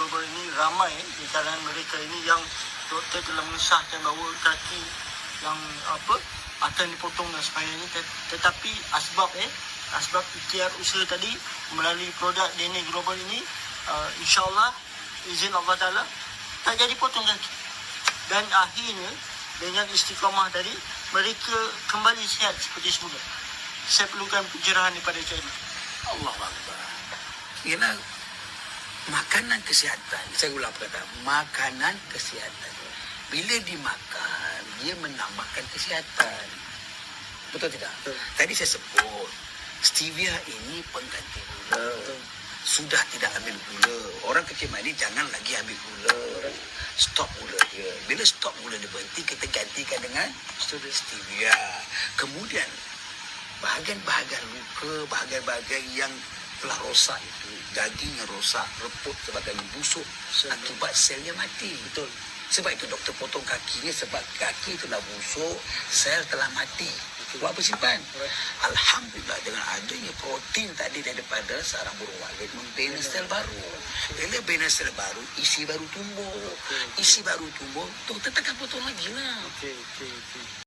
global ini ramai di kalangan mereka ini yang doktor telah mengesahkan bahawa kaki yang akan dipotong dan sebagainya, tetapi asbab ikhtiar usaha tadi melalui produk DNA Global ini, insyaAllah izin Allah Ta'ala tak jadi potong kaki, dan akhirnya dengan istiqamah tadi mereka kembali sihat seperti semula. Saya perlukan pencerahan daripada Cik Aidil. Allahuakbar. Ialah makanan kesihatan. Saya ulang kata, makanan kesihatan. Bila dimakan, dia menambahkan kesihatan. Betul tidak? Betul. Tadi saya sebut, stevia ini pengganti gula. Betul. Sudah tidak ambil gula. Orang kecil manis jangan lagi ambil gula. Stop gula dia. Bila stop gula dia berhenti, kita gantikan dengan stevia. Kemudian, bahagian-bahagian luka, bahagian-bahagian yang telah rosak itu, daging yang rosak, reput sebagainya, busuk akibat selnya mati. Betul. Sebab itu doktor potong kakinya, sebab kaki itu dah busuk, sel telah mati. Buat apa simpan? Alhamdulillah dengan adanya protein tadi daripada sarang burung walet membina sel baru. Bila bina sel baru, isi baru tumbuh. Isi baru tumbuh, doktor takkan potong lagi lah. Okey.